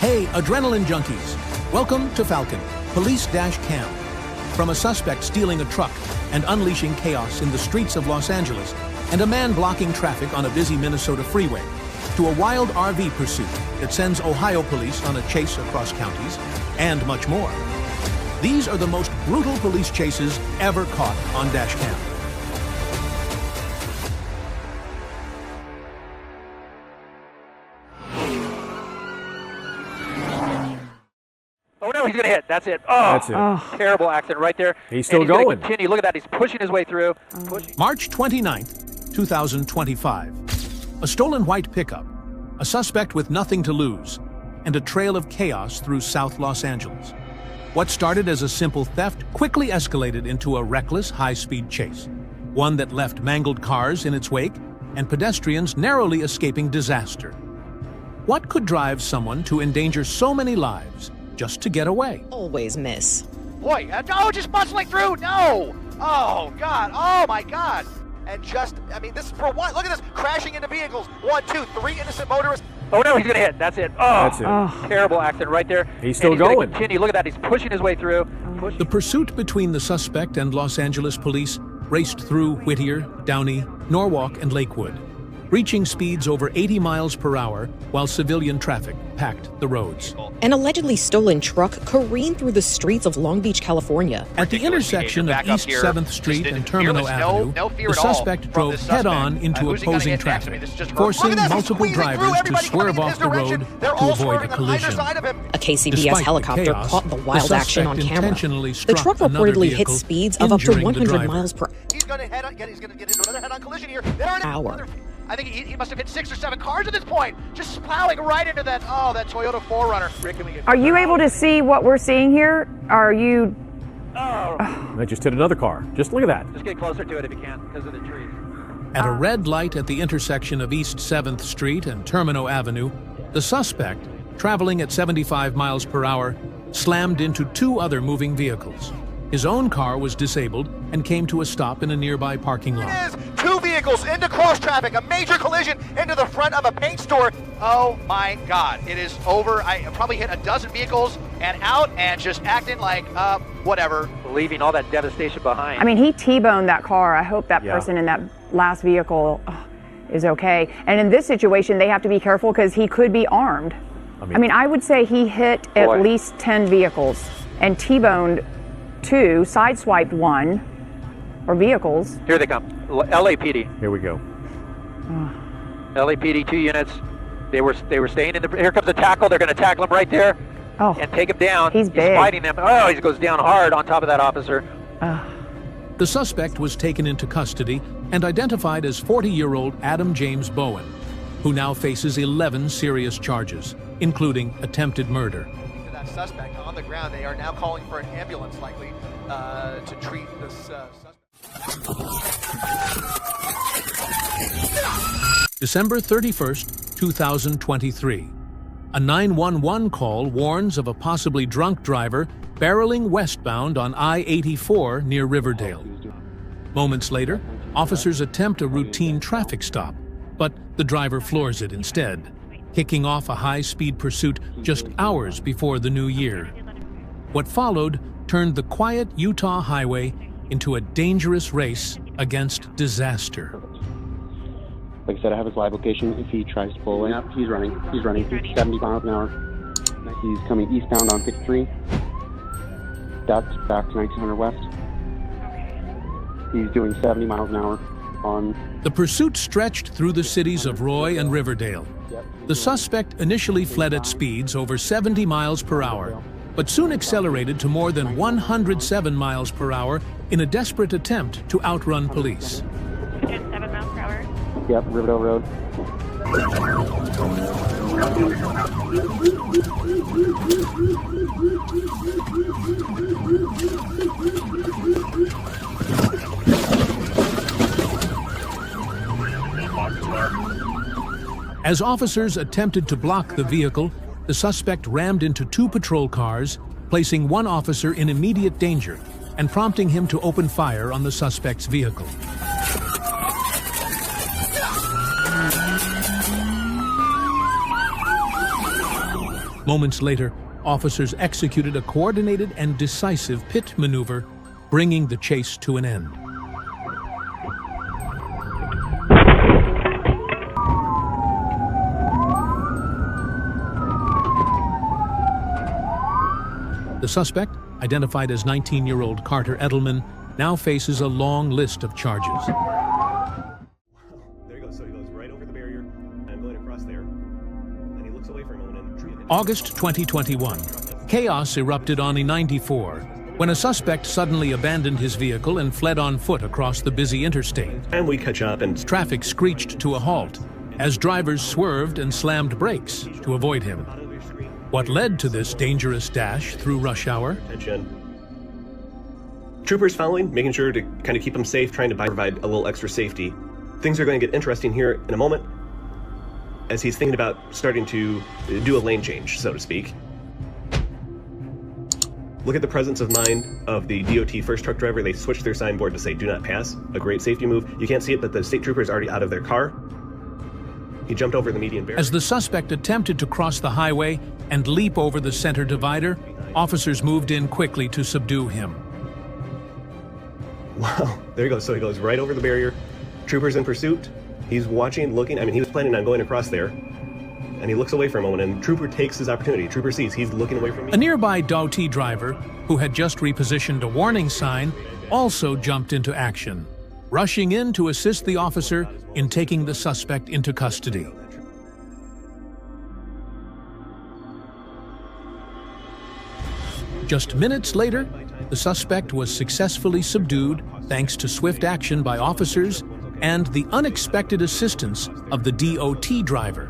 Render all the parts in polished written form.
Hey, adrenaline junkies. Welcome to Falcon, Police Dashcam. From a suspect stealing a truck and unleashing chaos in the streets of Los Angeles, and a man blocking traffic on a busy Minnesota freeway, to a wild RV pursuit that sends Ohio police on a chase across counties, and much more. These are the most brutal police chases ever caught on Dashcam. Oh no, he's gonna hit. That's it. Oh, That's it. Oh. Terrible accident right there. He's still gonna going. Continue. Look at that. He's pushing his way through. March 29th, 2025. A stolen white pickup, a suspect with nothing to lose, and a trail of chaos through South Los Angeles. What started as a simple theft quickly escalated into a reckless, high-speed chase, one that left mangled cars in its wake and pedestrians narrowly escaping disaster. What could drive someone to endanger so many lives just to get away? Always miss. Boy, no, just bustling through, no! Oh, God, oh my God! And just, I mean, this is for what? Look at this, crashing into vehicles. 1, 2, 3 innocent motorists. Oh no, he's gonna hit. That's it. Oh, That's it. Terrible accident right there. He's still gonna going. Continue. Look at that. He's pushing his way through. The pursuit between the suspect and Los Angeles police raced through Whittier, Downey, Norwalk, and Lakewood, reaching speeds over 80 miles per hour while civilian traffic packed the roads. An allegedly stolen truck careened through the streets of Long Beach, California. At the intersection of East 7th Street and Terminal Avenue, the suspect drove head-on into opposing traffic, forcing multiple drivers to swerve off the road to avoid a collision. A KCBS Despite helicopter the chaos, caught the wild the action on suspect camera. intentionally The struck truck another reportedly hit vehicle, speeds of up to injuring the 100 driver. miles per He's gonna he's gonna get into another head-on collision here. hour. I think he must have hit 6 or 7 cars at this point, just plowing right into that Toyota 4Runner. Rick, can we get Are you able to see what we're seeing here? Are you? I just hit another car. Just look at that. Just get closer to it if you can, because of the trees. At a red light at the intersection of East 7th Street and Terminal Avenue, the suspect, traveling at 75 miles per hour, slammed into 2 other moving vehicles. His own car was disabled and came to a stop in a nearby parking lot. It is 2 vehicles into cross traffic, a major collision into the front of a paint store. Oh my God, it is over. I probably hit a dozen vehicles and out and just acting like whatever. Leaving all that devastation behind. I mean, he T-boned that car. I hope that Yeah. person in that last vehicle is okay. And in this situation, they have to be careful because he could be armed. I mean, I would say he hit at least 10 vehicles and T-boned 2, sideswiped 1, or vehicles. Here they come. LAPD. Here we go. LAPD 2 units. They were staying in the. Here comes the tackle. They're going to tackle him right there and take him down. He's big. Fighting them. Oh, he goes down hard on top of that officer. The suspect was taken into custody and identified as 40-year-old Adam James Bowen, who now faces 11 serious charges, including attempted murder. That suspect on the ground, they are now calling for an ambulance likely to treat this suspect. December 31st, 2023. A 911 call warns of a possibly drunk driver barreling westbound on I-84 near Riverdale. Moments later, officers attempt a routine traffic stop, but the driver floors it instead, kicking off a high-speed pursuit just hours before the new year. What followed turned the quiet Utah highway into a dangerous race against disaster. Like I said, I have his live location. If he tries to pull away, he's running. He's 70 miles an hour. He's coming eastbound on 53. Back to 1900 West. He's doing 70 miles an hour on... The pursuit stretched through the cities of Roy and Riverdale. The suspect initially fled at speeds over 70 miles per hour, but soon accelerated to more than 107 miles per hour in a desperate attempt to outrun police. 7 miles per hour. Yep, Riverdale Road. As officers attempted to block the vehicle, the suspect rammed into 2 patrol cars, placing one officer in immediate danger and prompting him to open fire on the suspect's vehicle. Moments later, officers executed a coordinated and decisive pit maneuver, bringing the chase to an end. The suspect, identified as 19-year-old Carter Edelman, now faces a long list of charges. There he goes. So he goes right over the barrier and going across there. And he looks away for a moment. August 2021. Chaos erupted on I-94 when a suspect suddenly abandoned his vehicle and fled on foot across the busy interstate. And we catch up and traffic screeched to a halt as drivers swerved and slammed brakes to avoid him. What led to this dangerous dash through rush hour? Troopers following, making sure to kind of keep him safe, trying to provide a little extra safety. Things are going to get interesting here in a moment as he's thinking about starting to do a lane change, so to speak. Look at the presence of mind of the DOT first truck driver. They switched their signboard to say, "Do not pass." A great safety move. You can't see it, but the state trooper is already out of their car. He jumped over the median barrier. As the suspect attempted to cross the highway and leap over the center divider, officers moved in quickly to subdue him. Wow, there he goes. So he goes right over the barrier. Troopers in pursuit. He's watching, looking. I mean, he was planning on going across there. And he looks away for a moment, and Trooper takes his opportunity. Trooper sees he's looking away from me. A nearby DOT driver, who had just repositioned a warning sign, also jumped into action, rushing in to assist the officer in taking the suspect into custody. Just minutes later, the suspect was successfully subdued thanks to swift action by officers and the unexpected assistance of the DOT driver.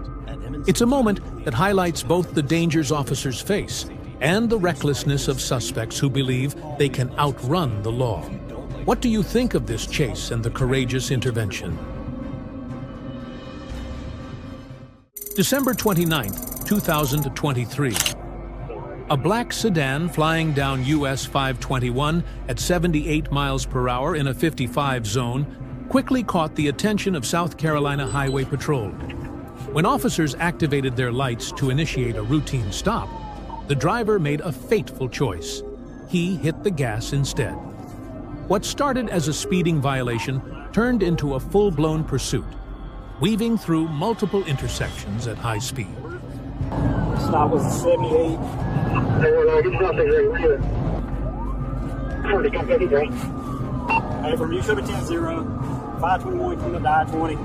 It's a moment that highlights both the dangers officers face and the recklessness of suspects who believe they can outrun the law. What do you think of this chase and the courageous intervention? December 29th, 2023. A black sedan flying down US 521 at 78 miles per hour in a 55 zone quickly caught the attention of South Carolina Highway Patrol. When officers activated their lights to initiate a routine stop, the driver made a fateful choice. He hit the gas instead. What started as a speeding violation turned into a full-blown pursuit, weaving through multiple intersections at high speed. Stop was 78. Hey, from U-17-0, 521 coming up to I-20.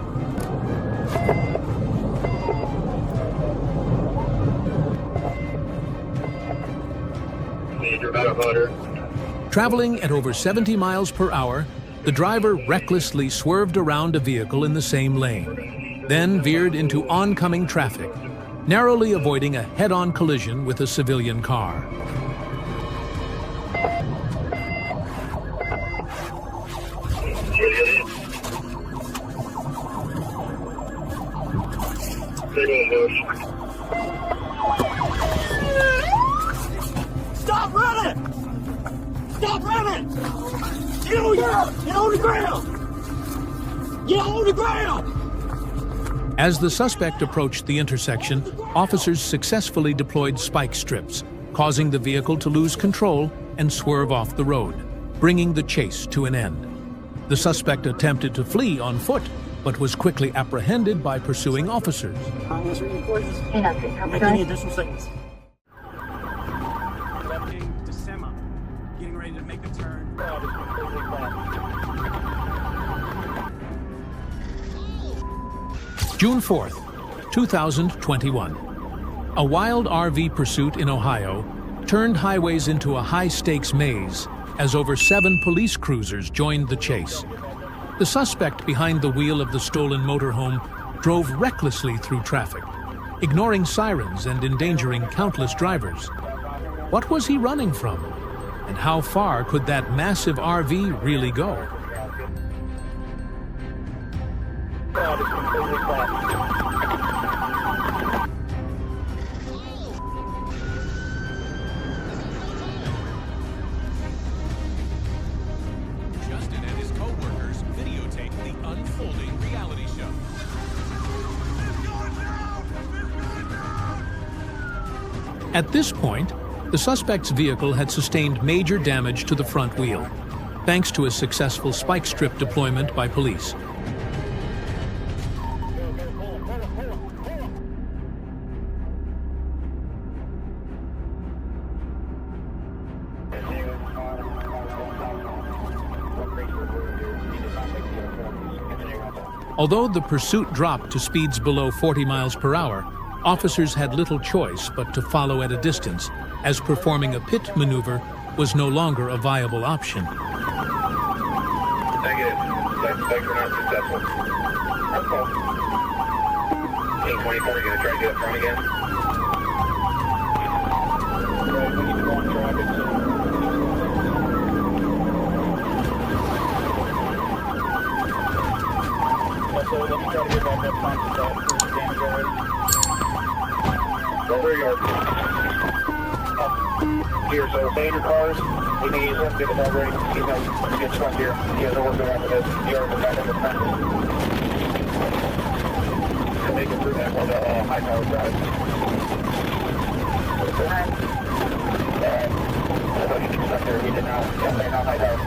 Traveling at over 70 miles per hour, the driver recklessly swerved around a vehicle in the same lane, then veered into oncoming traffic, narrowly avoiding a head-on collision with a civilian car. Stop running! Stop running! Get on the ground! Get on the ground! As the suspect approached the intersection, officers successfully deployed spike strips, causing the vehicle to lose control and swerve off the road, bringing the chase to an end. The suspect attempted to flee on foot, but was quickly apprehended by pursuing officers. Make any additional statements. Getting ready to make a turn. June 4th, 2021. A wild RV pursuit in Ohio turned highways into a high-stakes maze as over 7 police cruisers joined the chase. The suspect behind the wheel of the stolen motorhome drove recklessly through traffic, ignoring sirens and endangering countless drivers. What was he running from? And how far could that massive RV really go? Justin and his co-workers videotape the unfolding reality show. At this point, the suspect's vehicle had sustained major damage to the front wheel, thanks to a successful spike strip deployment by police. Although the pursuit dropped to speeds below 40 miles per hour, officers had little choice but to follow at a distance, as performing a pit maneuver was no longer a viable option. Negative. Suspects were not successful. Team 24, you're going to try to get up front again? Right, we need to go on traffic soon. So let me try to get back up front to that first damage already. Over your here, so stay in your cars. We need to get it already. He's not get stuck here. He hasn't worked around with this. He already back on the fence. To make it through that while the high power drive. So you can stuck there. He did not come back on high power.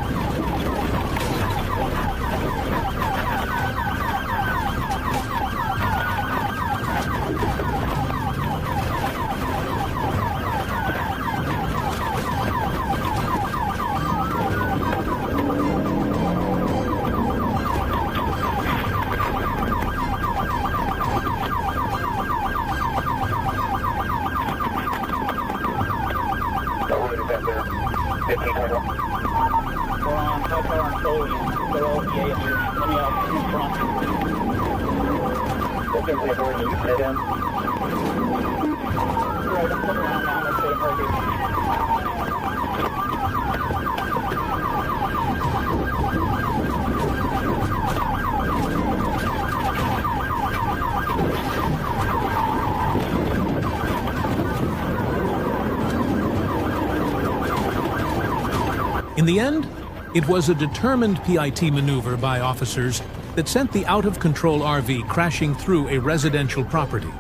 In the end, it was a determined PIT maneuver by officers that sent the out-of-control RV crashing through a residential property,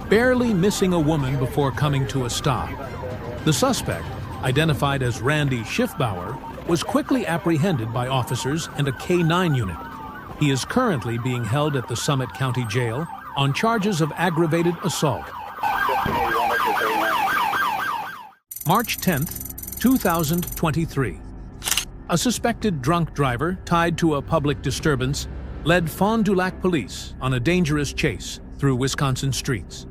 barely missing a woman before coming to a stop. The suspect, identified as Randy Schiffbauer, was quickly apprehended by officers and a K-9 unit. He is currently being held at the Summit County Jail on charges of aggravated assault. March 10th, 2023. A suspected drunk driver tied to a public disturbance led Fond du Lac police on a dangerous chase through Wisconsin streets.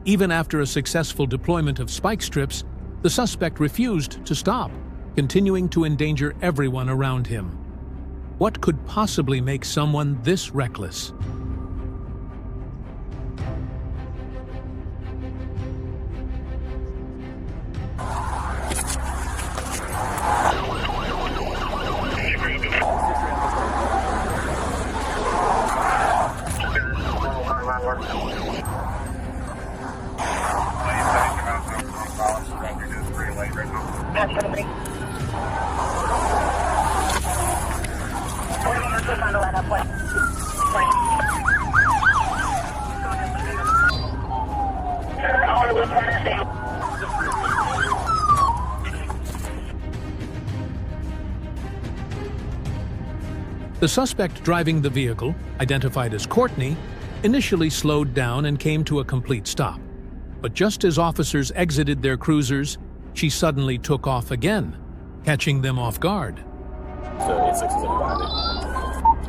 Even after a successful deployment of spike strips, the suspect refused to stop, continuing to endanger everyone around him. What could possibly make someone this reckless? The suspect driving the vehicle, identified as Courtney, initially slowed down and came to a complete stop. But just as officers exited their cruisers, she suddenly took off again, catching them off guard. 86 is behind you.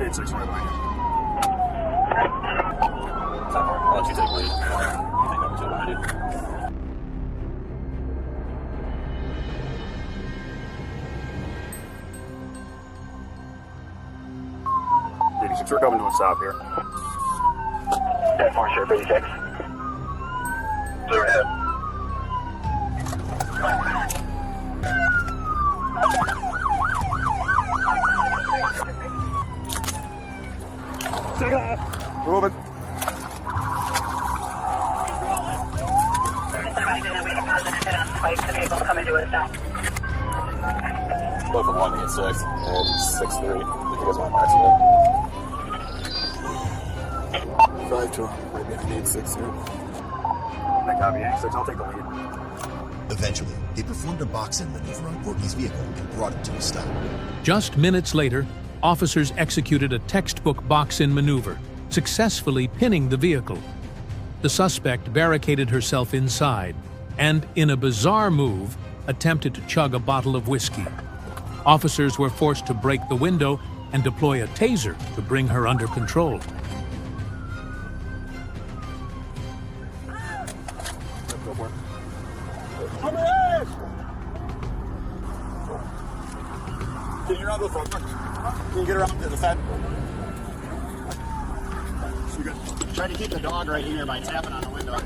86 right behind you. I'll let you take lead. Take number 2 behind you. 86, we're coming to a stop here. 10-4, Sheriff 86. Clear ahead. Moving. Both of 1 and 6 and 6-3. If you guys want to accident. 5 to right behind 8-6 here. That copy, Yank 6, I'll take the lead. Eventually, they performed a box-in maneuver on Courtney's vehicle and brought it to a stop. Just minutes later, officers executed a textbook box-in maneuver, successfully pinning the vehicle. The suspect barricaded herself inside and, in a bizarre move, attempted to chug a bottle of whiskey. Officers were forced to break the window and deploy a taser to bring her under control. Can you run the front? Can you get around to the side? So you're good. Try to keep the dog right here by tapping on the window.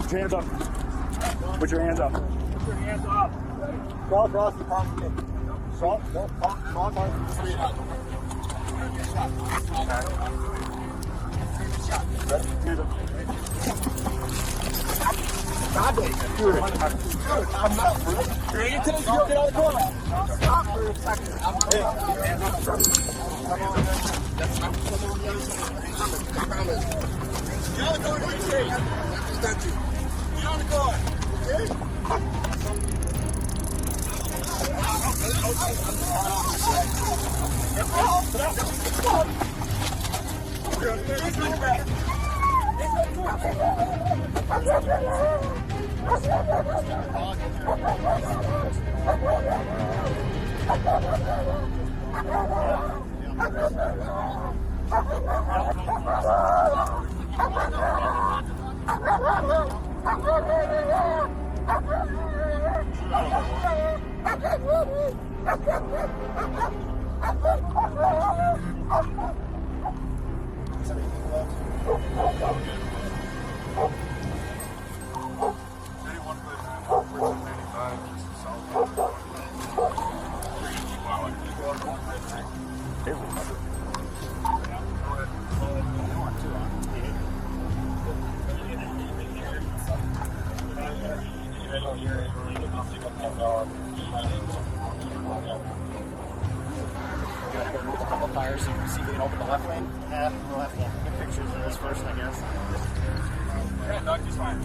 Put your hands up. Put your hands up. Put your hands up. Crawl across the concrete. Crawl across the street. Hands up. God, dude, I'm not for it. You're going to take you get out of the corner. Stop for a second. Hey, hands up. Come on, that's not come on the other side. I promise. Get out of the car, quick, Jay. Get on the car, Tires, so you can see getting over the left lane. Yeah, we'll have to get pictures of this first, I guess. Yeah, Doc, he's fine.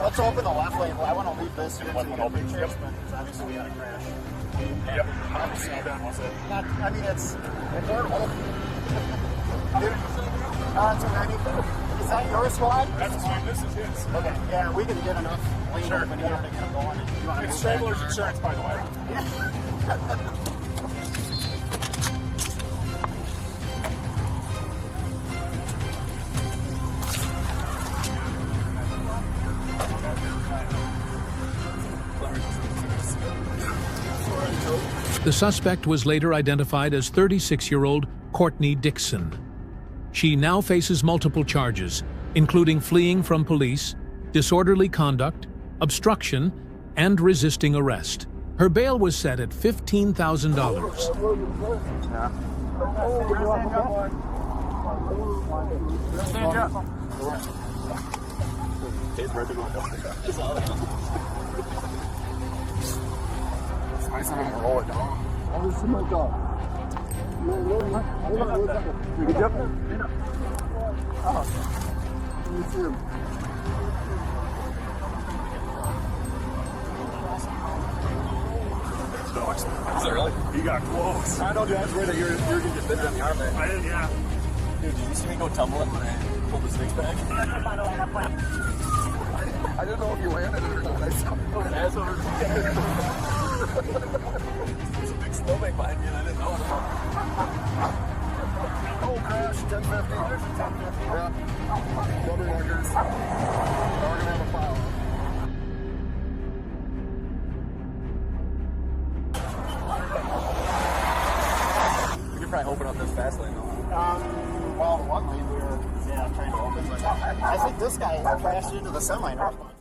Let's open the left lane. I want to leave this here so we got pictures, but obviously we got a crash. Yep. I mean, it's horrible. It's already. Is that your squad? That's fine. This is his. Okay. Yeah, we can get enough lane open here to get them going. It's Traveler's insurance, by the way. The suspect was later identified as 36-year-old Courtney Dixon. She now faces multiple charges, including fleeing from police, disorderly conduct, obstruction, and resisting arrest. Her bail was set at $15,000. Nice of him to roll it down. Oh, this is my dog. You can jump in? Oh. Me too. Is it really? You got close. I know, dude. I swear that you're going to get bit on the arm there. I did, yeah. Dude, did you see me go tumbling when I pulled the sticks back? I didn't know if you landed it or not. I saw it ass over. There's a big snowbank behind me and I didn't know it. Oh, crash, 1050. There's a 1050. Yeah. Double markers. We're going to have a file. We could probably open up this fast lane though. Well, the one lane we were trying to open, but I think this guy crashed into the semi northbound.